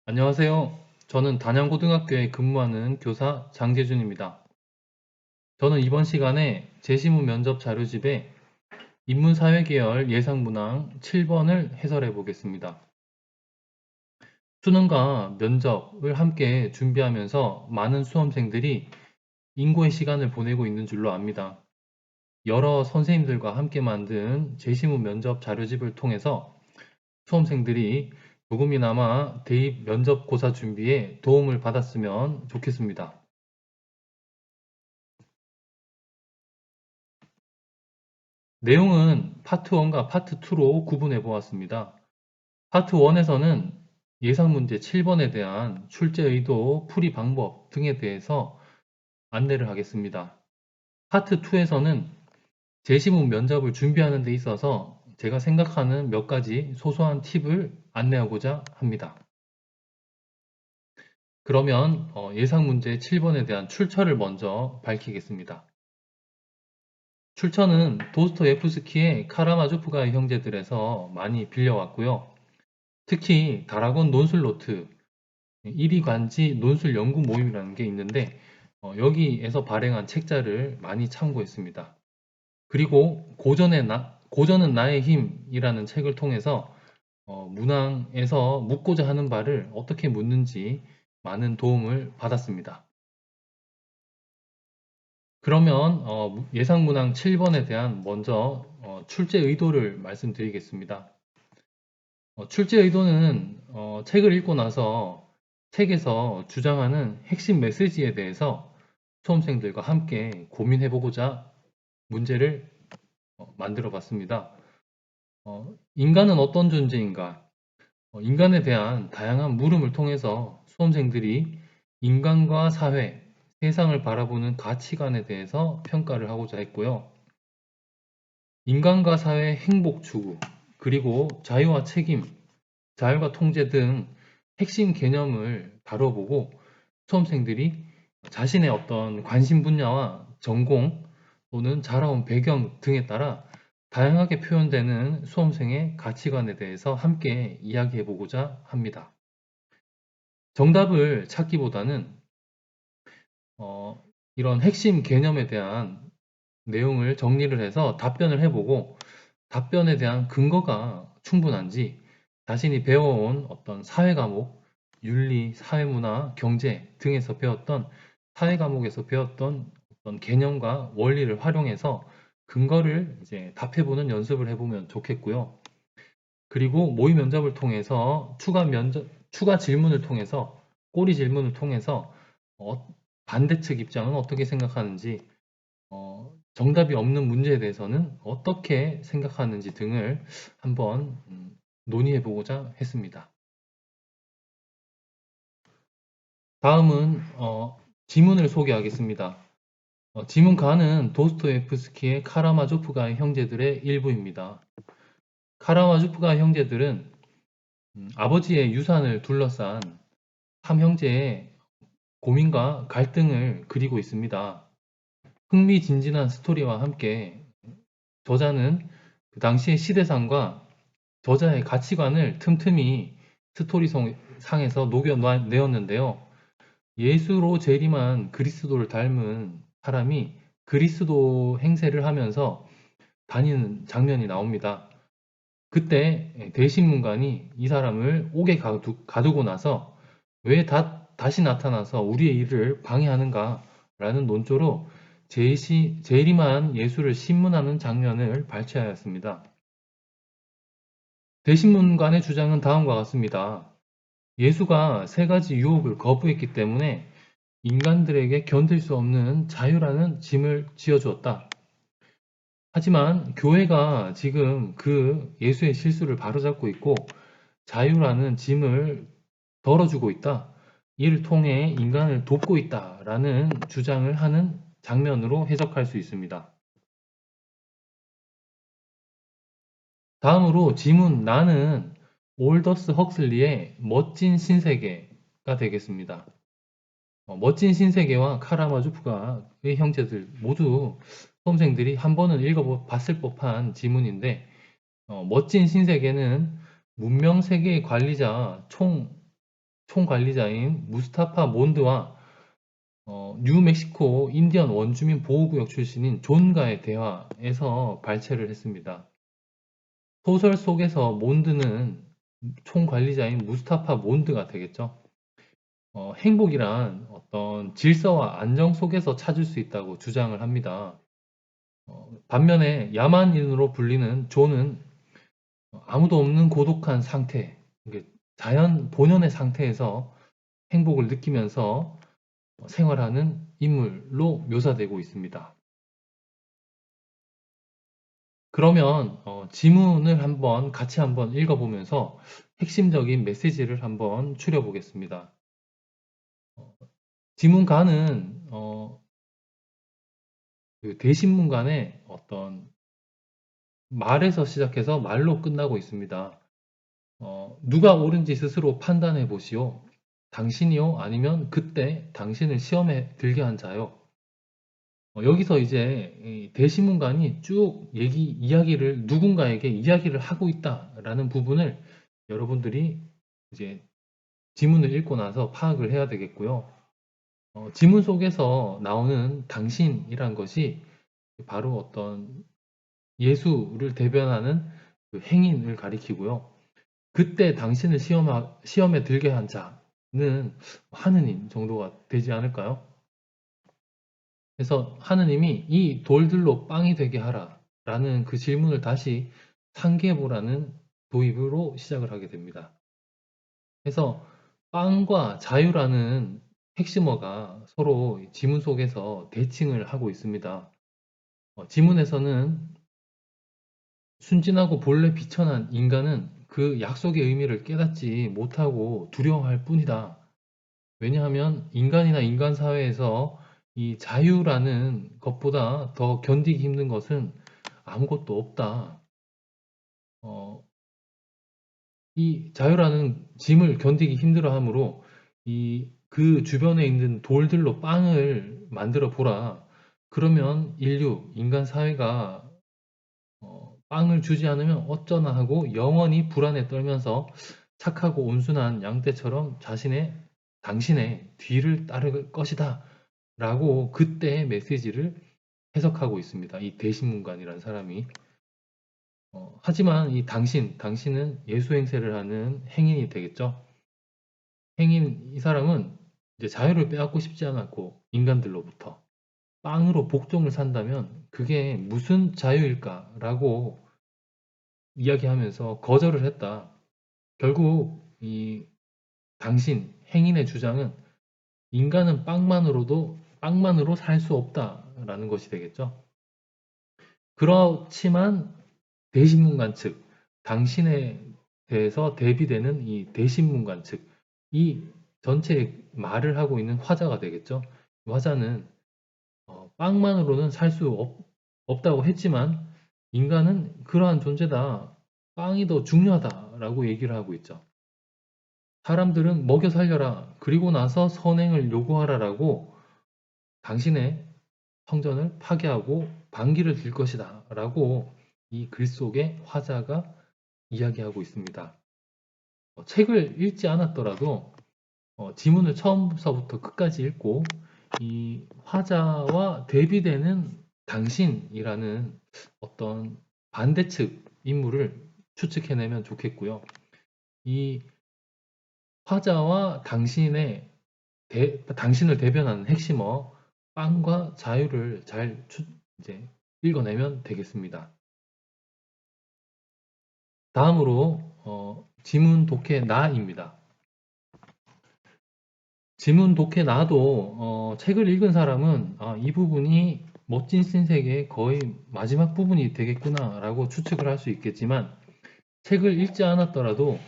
안녕하세요. 저는 단양고등학교에 근무하는 교사 장재준입니다. 저는 이번 시간에 제시문 면접 자료집에 인문사회계열 예상문항 7번을 해설해 보겠습니다. 수능과 면접을 함께 준비하면서 많은 수험생들이 인고의 시간을 보내고 있는 줄로 압니다. 여러 선생님들과 함께 만든 제시문 면접 자료집을 통해서 수험생들이 조금이나마 대입 면접고사 준비에 도움을 받았으면 좋겠습니다. 내용은 파트 1과 파트 2로 구분해 보았습니다. 파트 1에서는 예상 문제 7번에 대한 출제 의도, 풀이 방법 등에 대해서 안내를 하겠습니다. 파트 2에서는 제시문 면접을 준비하는 데 있어서 제가 생각하는 몇 가지 소소한 팁을 안내하고자 합니다. 그러면 예상 문제 7번에 대한 출처를 먼저 밝히겠습니다. 출처는 도스토예프스키의 카라마조프가의 형제들에서 많이 빌려왔고요. 특히 다락원 논술노트 1위 관지 논술 연구 모임이라는 게 있는데 여기에서 발행한 책자를 많이 참고했습니다. 그리고 고전은 나의 힘이라는 책을 통해서 문항에서 묻고자 하는 바를 어떻게 묻는지 많은 도움을 받았습니다. 그러면 예상 문항 7번에 대한 먼저 출제 의도를 말씀드리겠습니다. 출제 의도는 책을 읽고 나서 책에서 주장하는 핵심 메시지에 대해서 수험생들과 함께 고민해 보고자 문제를 만들어 봤습니다. 인간은 어떤 존재인가? 인간에 대한 다양한 물음을 통해서 수험생들이 인간과 사회, 세상을 바라보는 가치관에 대해서 평가를 하고자 했고요. 인간과 사회 행복 추구, 그리고 자유와 책임, 자율과 통제 등 핵심 개념을 다뤄보고 수험생들이 자신의 어떤 관심 분야와 전공 또는 자라온 배경 등에 따라 다양하게 표현되는 수험생의 가치관에 대해서 함께 이야기해 보고자 합니다. 정답을 찾기보다는 이런 핵심 개념에 대한 내용을 정리를 해서 답변을 해보고 답변에 대한 근거가 충분한지 자신이 배워온 어떤 사회 과목, 윤리, 사회문화, 경제 등에서 배웠던 사회 과목에서 배웠던 어떤 개념과 원리를 활용해서 근거를 이제 답해보는 연습을 해보면 좋겠고요. 그리고 모의 면접을 통해서 추가 질문을 통해서 꼬리 질문을 통해서 반대측 입장은 어떻게 생각하는지 정답이 없는 문제에 대해서는 어떻게 생각하는지 등을 한번 논의해 보고자 했습니다. 다음은 지문을 소개하겠습니다. 지문가는 도스토예프스키의 카라마조프가의 형제들의 일부입니다. 카라마조프가 형제들은 아버지의 유산을 둘러싼 삼형제의 고민과 갈등을 그리고 있습니다. 흥미진진한 스토리와 함께 저자는 그 당시의 시대상과 저자의 가치관을 틈틈이 스토리상에서 녹여내었는데요. 예수로 재림한 그리스도를 닮은 사람이 그리스도 행세를 하면서 다니는 장면이 나옵니다. 그때 대신문관이 이 사람을 옥에 가두고 나서 왜 다시 나타나서 우리의 일을 방해하는가 라는 논조로 재림한 예수를 신문하는 장면을 발췌하였습니다. 대신문관의 주장은 다음과 같습니다. 예수가 세 가지 유혹을 거부했기 때문에 인간들에게 견딜 수 없는 자유라는 짐을 지어주었다. 하지만 교회가 지금 그 예수의 실수를 바로잡고 있고 자유라는 짐을 덜어주고 있다. 이를 통해 인간을 돕고 있다라는 주장을 하는 장면으로 해석할 수 있습니다. 다음으로 지문 나는 올더스 헉슬리의 멋진 신세계가 되겠습니다. 멋진 신세계와 카라마조프가의 형제들 모두 수험생들이 한 번은 읽어봤을 법한 지문인데 멋진 신세계는 문명 세계의 관리자 총 총관리자인 무스타파 몬드와 뉴멕시코 인디언 원주민 보호구역 출신인 존과의 대화에서 발췌를 했습니다. 소설 속에서 몬드는 총관리자인 무스타파 몬드가 되겠죠. 행복이란 어떤 질서와 안정 속에서 찾을 수 있다고 주장을 합니다. 반면에 야만인으로 불리는 존은 아무도 없는 고독한 상태, 자연 본연의 상태에서 행복을 느끼면서 생활하는 인물로 묘사되고 있습니다. 그러면 지문을 같이 한번 읽어보면서 핵심적인 메시지를 한번 추려보겠습니다. 지문가는 그 대신문간의 어떤 말에서 시작해서 말로 끝나고 있습니다. 누가 옳은지 스스로 판단해 보시오. 당신이요? 아니면 그때 당신을 시험에 들게 한 자요? 여기서 이제 대신문간이 쭉 이야기를 누군가에게 이야기를 하고 있다라는 부분을 여러분들이 이제 지문을 읽고 나서 파악을 해야 되겠고요. 지문 속에서 나오는 당신이란 것이 바로 어떤 예수를 대변하는 그 행인을 가리키고요. 그때 당신을 시험에 들게 한 자는 하느님 정도가 되지 않을까요? 그래서 하느님이 이 돌들로 빵이 되게 하라 라는 그 질문을 다시 상기해보라는 도입으로 시작을 하게 됩니다. 그래서 빵과 자유라는 핵심어가 서로 지문 속에서 대칭을 하고 있습니다. 지문에서는 순진하고 본래 비천한 인간은 그 약속의 의미를 깨닫지 못하고 두려워할 뿐이다. 왜냐하면 인간이나 인간 사회에서 이 자유라는 것보다 더 견디기 힘든 것은 아무것도 없다. 이 자유라는 짐을 견디기 힘들어 하므로 그 주변에 있는 돌들로 빵을 만들어 보라. 그러면 인간 사회가 빵을 주지 않으면 어쩌나 하고 영원히 불안에 떨면서 착하고 온순한 양떼처럼 당신의 뒤를 따를 것이다. 라고 그때의 메시지를 해석하고 있습니다. 이 대신문관이라는 사람이. 하지만 당신은 예수 행세를 하는 행인이 되겠죠. 이 사람은 이제 자유를 빼앗고 싶지 않았고, 인간들로부터. 빵으로 복종을 산다면 그게 무슨 자유일까라고 이야기하면서 거절을 했다. 결국 행인의 주장은 인간은 빵만으로 살 수 없다라는 것이 되겠죠. 그렇지만 대신문관 측, 당신에 대해서 대비되는 이 대신문관 측, 이 전체 말을 하고 있는 화자가 되겠죠. 화자는 빵만으로는 살 수 없다고 했지만 인간은 그러한 존재다. 빵이 더 중요하다라고 얘기를 하고 있죠. 사람들은 먹여 살려라. 그리고 나서 선행을 요구하라라고 당신의 성전을 파괴하고 반기를 들 것이다. 라고 이 글 속에 화자가 이야기하고 있습니다. 책을 읽지 않았더라도 지문을 처음서부터 끝까지 읽고 이 화자와 대비되는 당신이라는 어떤 반대측 인물을 추측해내면 좋겠고요. 이 화자와 당신을 대변하는 핵심어 빵과 자유를 이제 읽어내면 되겠습니다. 다음으로 지문 독해 나입니다. 지문 독해 나도 책을 읽은 사람은 이 부분이 멋진 신세계의 거의 마지막 부분이 되겠구나 라고 추측을 할 수 있겠지만 책을 읽지 않았더라도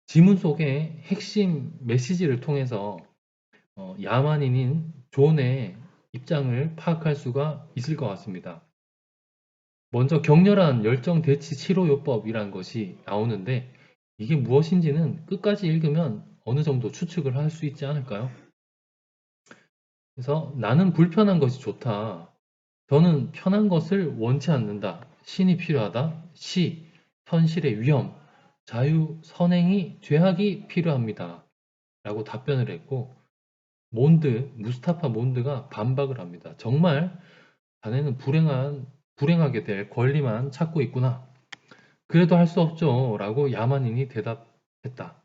지문 속의 핵심 메시지를 통해서 야만인인 존의 입장을 파악할 수가 있을 것 같습니다. 먼저 격렬한 열정 대치 치료 요법이란 것이 나오는데 이게 무엇인지는 끝까지 읽으면 어느 정도 추측을 할 수 있지 않을까요? 그래서 나는 불편한 것이 좋다. 저는 편한 것을 원치 않는다. 신이 필요하다. 현실의 위험, 자유, 선행이 죄악이 필요합니다. 라고 답변을 했고, 무스타파 몬드가 반박을 합니다. 정말 자네는 불행하게 될 권리만 찾고 있구나. 그래도 할 수 없죠. 라고 야만인이 대답했다.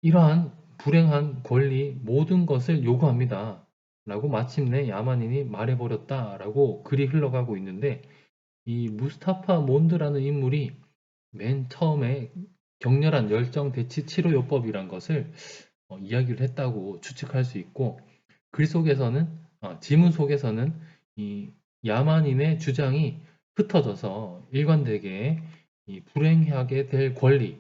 이러한 불행한 권리 모든 것을 요구합니다. 라고 마침내 야만인이 말해버렸다. 라고 글이 흘러가고 있는데, 이 무스타파 몬드라는 인물이 맨 처음에 격렬한 열정 대치 치료요법이란 것을 이야기를 했다고 추측할 수 있고, 지문 속에서는 이 야만인의 주장이 흩어져서 일관되게 이 불행하게 될 권리,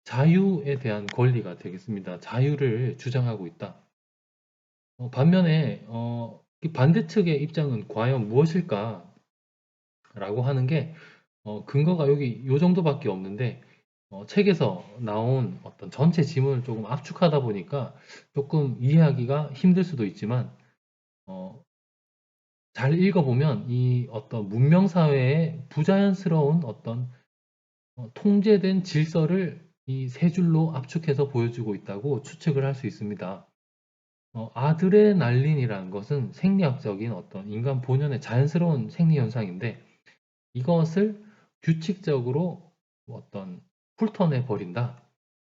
자유에 대한 권리가 되겠습니다. 자유를 주장하고 있다. 반면에 이 반대측의 입장은 과연 무엇일까? 라고 하는 게 근거가 여기 요 정도밖에 없는데, 책에서 나온 어떤 전체 지문을 조금 압축하다 보니까 조금 이해하기가 힘들 수도 있지만, 어, 잘 읽어보면 이 어떤 문명사회의 부자연스러운 어떤 통제된 질서를 이 세 줄로 압축해서 보여주고 있다고 추측을 할 수 있습니다. 아드레날린이라는 것은 생리학적인 어떤 인간 본연의 자연스러운 생리 현상인데, 이것을 규칙적으로 어떤 훑어내 버린다.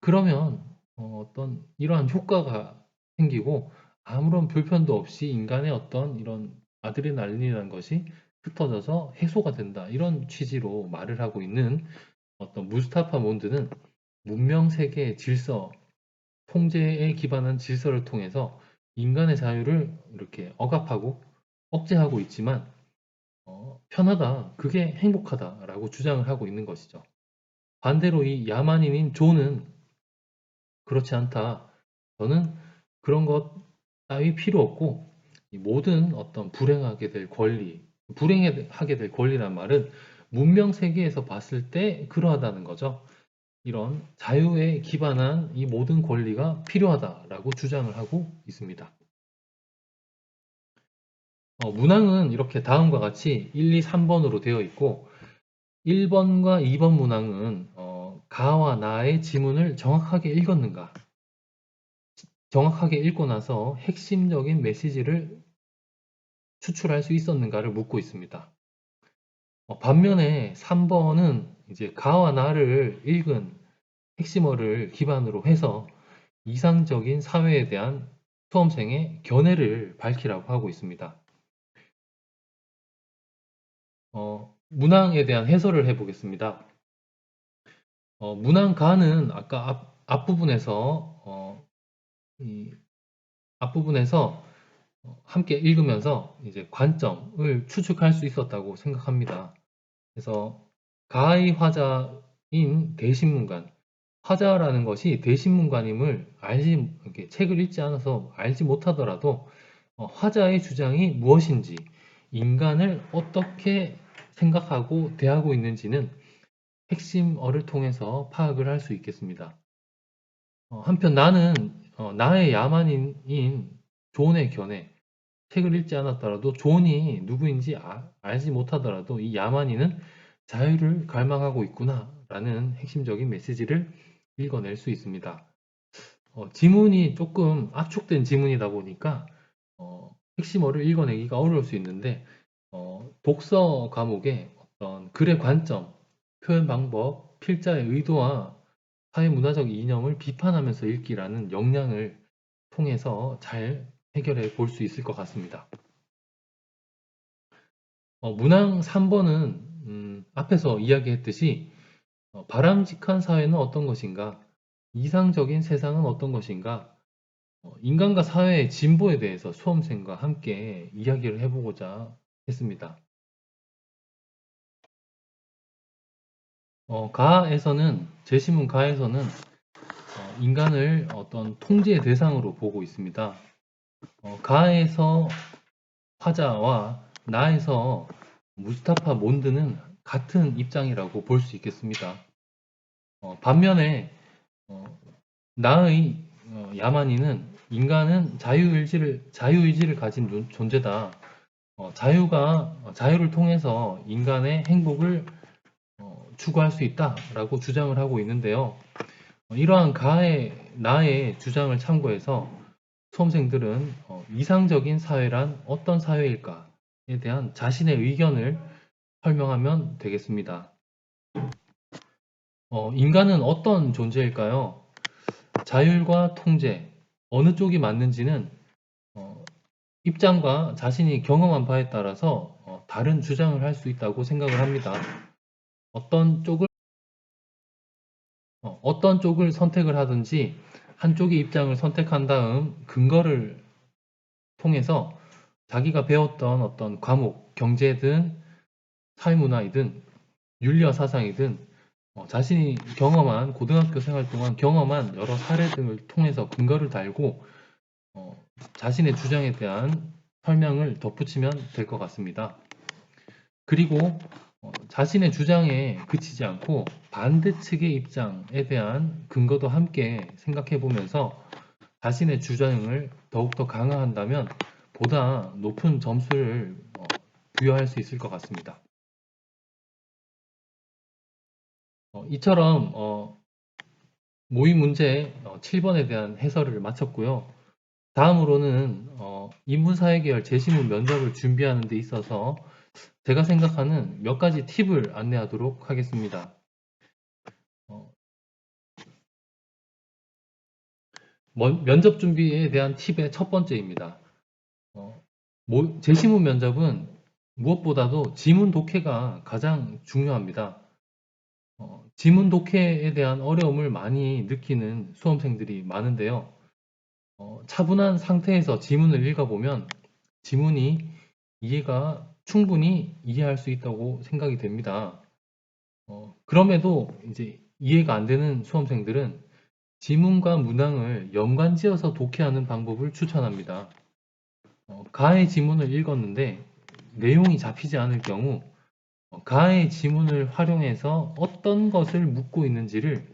그러면 어떤 이러한 효과가 생기고 아무런 불편도 없이 인간의 어떤 이런 아드레날린이라는 것이 흩어져서 해소가 된다. 이런 취지로 말을 하고 있는 어떤 무스타파 몬드는 문명 세계의 질서, 통제에 기반한 질서를 통해서 인간의 자유를 이렇게 억압하고 억제하고 있지만, 편하다, 그게 행복하다라고 주장을 하고 있는 것이죠. 반대로 이 야만인인 존은 그렇지 않다. 저는 그런 것 따위 필요 없고, 이 모든 어떤 불행하게 될 권리란 말은 문명 세계에서 봤을 때 그러하다는 거죠. 이런 자유에 기반한 이 모든 권리가 필요하다라고 주장을 하고 있습니다. 문항은 이렇게 다음과 같이 1, 2, 3번으로 되어 있고, 1번과 2번 문항은 가와 나의 지문을 정확하게 읽었는가, 정확하게 읽고 나서 핵심적인 메시지를 추출할 수 있었는가를 묻고 있습니다. 반면에 3번은 이제 가와 나를 읽은 핵심어를 기반으로 해서 이상적인 사회에 대한 수험생의 견해를 밝히라고 하고 있습니다. 문항에 대한 해설을 해보겠습니다. 문항 가는 아까 앞부분에서 함께 읽으면서 이제 관점을 추측할 수 있었다고 생각합니다. 그래서 가의 화자인 대신문관, 화자라는 것이 대신문관임을 이렇게 책을 읽지 않아서 알지 못하더라도 화자의 주장이 무엇인지, 인간을 어떻게 생각하고 대하고 있는지는 핵심어를 통해서 파악을 할 수 있겠습니다. 한편 나는 나의 야만인인 존의 견해, 책을 읽지 않았더라도 존이 누구인지 알지 못하더라도 이 야만인은 자유를 갈망하고 있구나 라는 핵심적인 메시지를 읽어낼 수 있습니다. 지문이 조금 압축된 지문이다 보니까 핵심어를 읽어내기가 어려울 수 있는데, 독서 과목의 어떤 글의 관점, 표현 방법, 필자의 의도와 사회문화적 이념을 비판하면서 읽기라는 역량을 통해서 잘 해결해 볼 수 있을 것 같습니다. 문항 3번은 앞에서 이야기했듯이 바람직한 사회는 어떤 것인가, 이상적인 세상은 어떤 것인가, 인간과 사회의 진보에 대해서 수험생과 함께 이야기를 해보고자 했습니다. 제시문 가에서는 인간을 어떤 통제의 대상으로 보고 있습니다. 가에서 화자와 나에서 무스타파 몬드는 같은 입장이라고 볼 수 있겠습니다. 반면에 나의 야만인은 인간은 자유의지를 가진 존재다. 자유를 통해서 인간의 행복을 추구할 수 있다라고 주장을 하고 있는데요. 이러한 나의 주장을 참고해서 수험생들은 이상적인 사회란 어떤 사회일까에 대한 자신의 의견을 설명하면 되겠습니다. 인간은 어떤 존재일까요? 자율과 통제, 어느 쪽이 맞는지는 입장과 자신이 경험한 바에 따라서 다른 주장을 할 수 있다고 생각을 합니다. 어떤 쪽을 선택을 하든지 한쪽의 입장을 선택한 다음 근거를 통해서 자기가 배웠던 어떤 과목, 경제든 사회문화이든 윤리와 사상이든 자신이 경험한 고등학교 생활 동안 경험한 여러 사례 등을 통해서 근거를 달고 자신의 주장에 대한 설명을 덧붙이면 될 것 같습니다. 그리고 자신의 주장에 그치지 않고 반대측의 입장에 대한 근거도 함께 생각해 보면서 자신의 주장을 더욱더 강화한다면 보다 높은 점수를 부여할 수 있을 것 같습니다. 이처럼 모의 문제 7번에 대한 해설을 마쳤고요. 다음으로는 인문사회계열 재시문 면접을 준비하는 데 있어서 제가 생각하는 몇 가지 팁을 안내하도록 하겠습니다. 면접 준비에 대한 팁의 첫 번째입니다. 재시문 면접은 무엇보다도 지문 독해가 가장 중요합니다. 지문 독해에 대한 어려움을 많이 느끼는 수험생들이 많은데요. 차분한 상태에서 지문을 읽어보면 지문이 충분히 이해할 수 있다고 생각이 됩니다. 그럼에도 이제 이해가 안 되는 수험생들은 지문과 문항을 연관지어서 독해하는 방법을 추천합니다. 가의 지문을 읽었는데 내용이 잡히지 않을 경우 가의 지문을 활용해서 어떤 것을 묻고 있는지를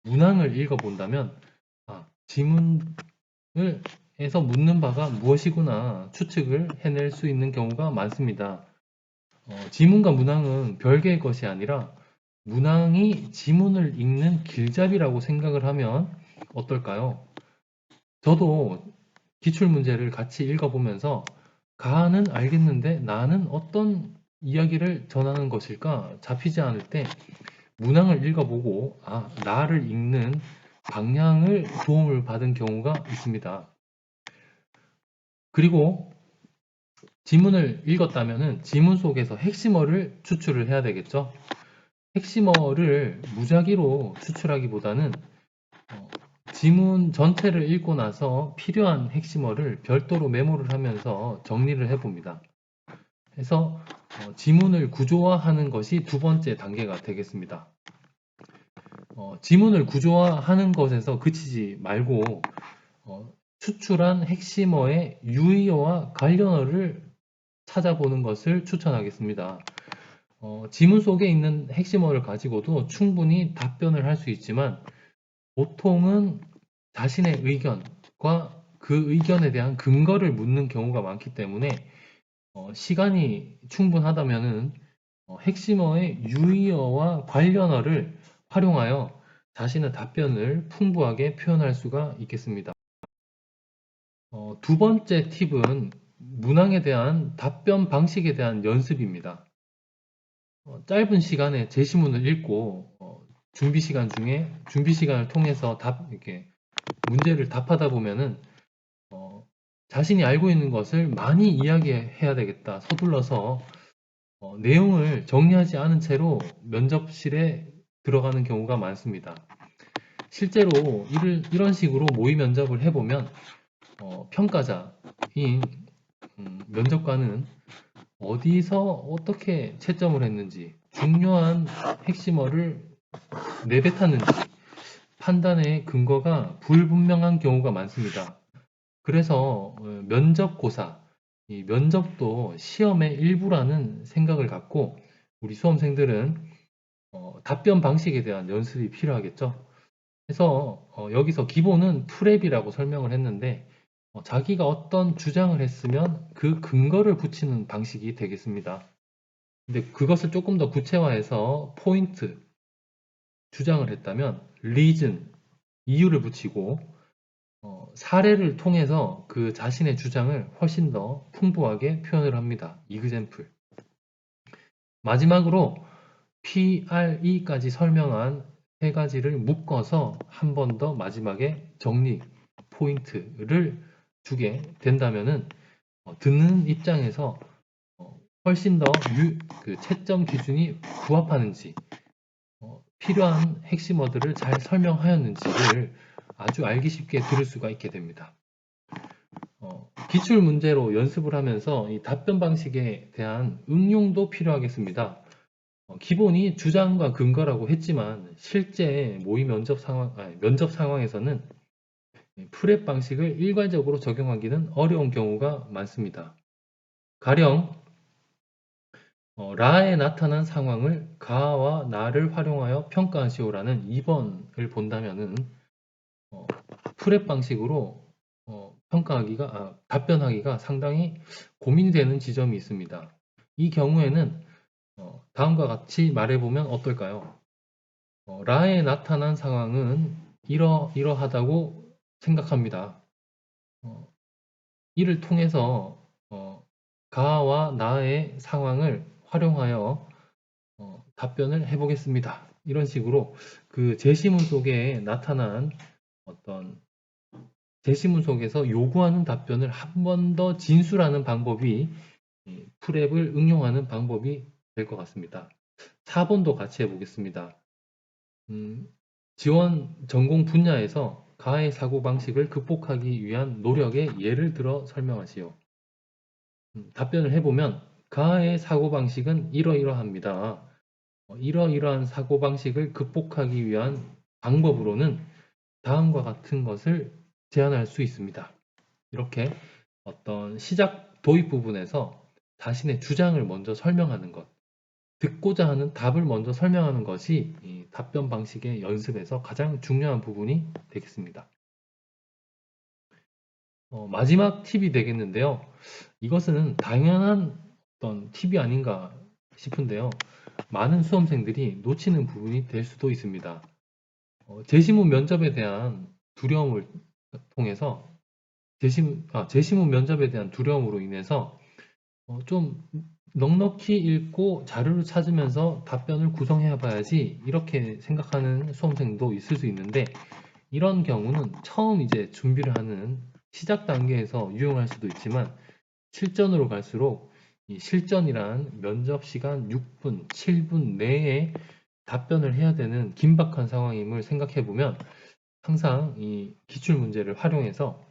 문항을 읽어본다면 지문에서 묻는 바가 무엇이구나 추측을 해낼 수 있는 경우가 많습니다. 지문과 문항은 별개의 것이 아니라 문항이 지문을 읽는 길잡이라고 생각을 하면 어떨까요? 저도 기출문제를 같이 읽어보면서 가는 알겠는데 나는 어떤 이야기를 전하는 것일까 잡히지 않을 때 문항을 읽어보고 나를 읽는 방향을 도움을 받은 경우가 있습니다. 그리고 지문을 읽었다면 지문 속에서 핵심어를 추출을 해야 되겠죠. 핵심어를 무작위로 추출하기보다는 지문 전체를 읽고 나서 필요한 핵심어를 별도로 메모를 하면서 정리를 해봅니다. 그래서 지문을 구조화하는 것이 두 번째 단계가 되겠습니다. 지문을 구조화하는 것에서 그치지 말고 추출한 핵심어의 유의어와 관련어를 찾아보는 것을 추천하겠습니다. 지문 속에 있는 핵심어를 가지고도 충분히 답변을 할 수 있지만 보통은 자신의 의견과 그 의견에 대한 근거를 묻는 경우가 많기 때문에 시간이 충분하다면 핵심어의 유의어와 관련어를 활용하여 자신의 답변을 풍부하게 표현할 수가 있겠습니다. 두 번째 팁은 문항에 대한 답변 방식에 대한 연습입니다. 짧은 시간에 제시문을 읽고 준비 시간을 통해서 이렇게 문제를 답하다 보면은 자신이 알고 있는 것을 많이 이야기해야 되겠다. 서둘러서 내용을 정리하지 않은 채로 면접실에 들어가는 경우가 많습니다. 실제로 이런 식으로 모의 면접을 해보면 평가자인 면접관은 어디서 어떻게 채점을 했는지 중요한 핵심어를 내뱉었는지 판단의 근거가 불분명한 경우가 많습니다. 그래서 면접고사, 이 면접도 시험의 일부라는 생각을 갖고 우리 수험생들은 답변 방식에 대한 연습이 필요하겠죠. 그래서 여기서 기본은 프랩이라고 설명을 했는데 자기가 어떤 주장을 했으면 그 근거를 붙이는 방식이 되겠습니다. 근데 그것을 조금 더 구체화해서 포인트, 주장을 했다면 reason, 이유를 붙이고 사례를 통해서 그 자신의 주장을 훨씬 더 풍부하게 표현을 합니다. example. 마지막으로 PRE까지 설명한 세 가지를 묶어서 한 번 더 마지막에 정리 포인트를 주게 된다면은 듣는 입장에서 훨씬 더 그 채점 기준이 부합하는지 필요한 핵심 어들을 잘 설명하였는지를 아주 알기 쉽게 들을 수가 있게 됩니다. 기출 문제로 연습을 하면서 이 답변 방식에 대한 응용도 필요하겠습니다. 기본이 주장과 근거라고 했지만 실제 모의 면접 상황에서는 프렙 방식을 일괄적으로 적용하기는 어려운 경우가 많습니다. 가령 라에 나타난 상황을 가와 나를 활용하여 평가하시오라는 2번을 본다면은 프렙 방식으로 답변하기가 상당히 고민되는 지점이 있습니다. 이 경우에는 다음과 같이 말해보면 어떨까요? 라에 나타난 상황은 이러이러하다고 생각합니다. 이를 통해서 가와 나의 상황을 활용하여 답변을 해보겠습니다. 이런 식으로 그 제시문 속에 나타난 어떤 제시문 속에서 요구하는 답변을 한 번 더 진술하는 방법이 프랩을 응용하는 방법이 될 것 같습니다. 4번도 같이 해보겠습니다. 지원 전공 분야에서 가해 사고방식을 극복하기 위한 노력의 예를 들어 설명하시오. 답변을 해보면 가해 사고방식은 이러이러합니다. 이러이러한 사고방식을 극복하기 위한 방법으로는 다음과 같은 것을 제안할 수 있습니다. 이렇게 어떤 시작 도입 부분에서 자신의 주장을 먼저 설명하는 것, 듣고자 하는 답을 먼저 설명하는 것이 이 답변 방식의 연습에서 가장 중요한 부분이 되겠습니다. 마지막 팁이 되겠는데요. 이것은 당연한 어떤 팁이 아닌가 싶은데요. 많은 수험생들이 놓치는 부분이 될 수도 있습니다. 제시문 면접에 대한 두려움을 통해서 제시문 면접에 대한 두려움으로 인해서 좀 넉넉히 읽고 자료를 찾으면서 답변을 구성해 봐야지 이렇게 생각하는 수험생도 있을 수 있는데 이런 경우는 처음 이제 준비를 하는 시작 단계에서 유용할 수도 있지만 실전으로 갈수록 이 실전이란 면접 시간 6분, 7분 내에 답변을 해야 되는 긴박한 상황임을 생각해 보면 항상 이 기출 문제를 활용해서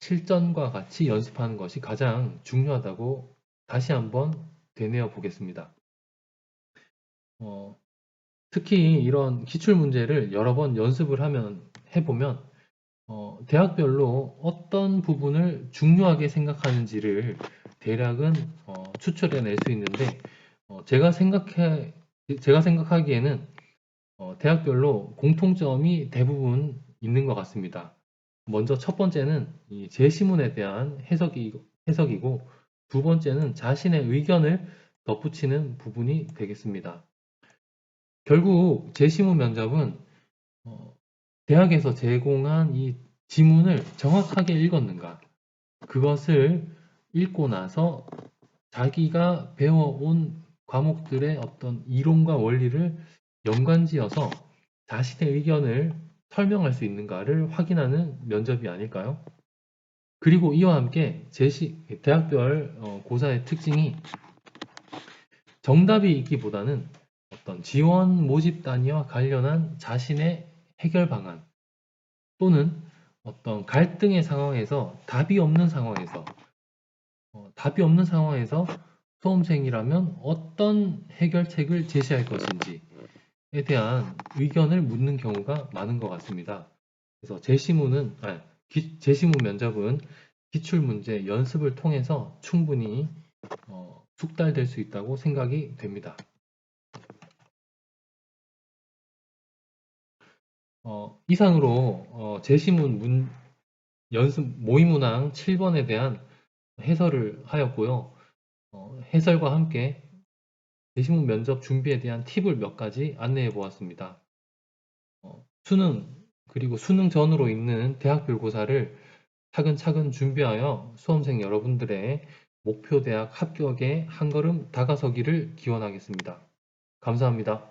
실전과 같이 연습하는 것이 가장 중요하다고 다시 한번 되뇌어 보겠습니다. 특히 이런 기출 문제를 여러 번 연습을 해보면 대학별로 어떤 부분을 중요하게 생각하는지를 대략은 추출해낼 수 있는데 제가 생각하기에는 대학별로 공통점이 대부분 있는 것 같습니다. 먼저 첫 번째는 이 제시문에 대한 해석이고 두 번째는 자신의 의견을 덧붙이는 부분이 되겠습니다. 결국 제시문 면접은 대학에서 제공한 이 지문을 정확하게 읽었는가 그것을 읽고 나서 자기가 배워온 과목들의 어떤 이론과 원리를 연관지어서 자신의 의견을 설명할 수 있는가를 확인하는 면접이 아닐까요? 그리고 이와 함께 대학별 고사의 특징이 정답이 있기보다는 어떤 지원 모집 단위와 관련한 자신의 해결 방안 또는 어떤 갈등의 상황에서 답이 없는 상황에서 수험생이라면 어떤 해결책을 제시할 것인지에 대한 의견을 묻는 경우가 많은 것 같습니다. 그래서 제시문 면접은 기출문제 연습을 통해서 충분히 숙달될 수 있다고 생각이 됩니다. 이상으로 제시문 연습 모의문항 7번에 대한 해설을 하였고요. 해설과 함께 제시문 면접 준비에 대한 팁을 몇 가지 안내해 보았습니다. 수능 그리고 수능 전후로 있는 대학별고사를 차근차근 준비하여 수험생 여러분들의 목표 대학 합격에 한 걸음 다가서기를 기원하겠습니다. 감사합니다.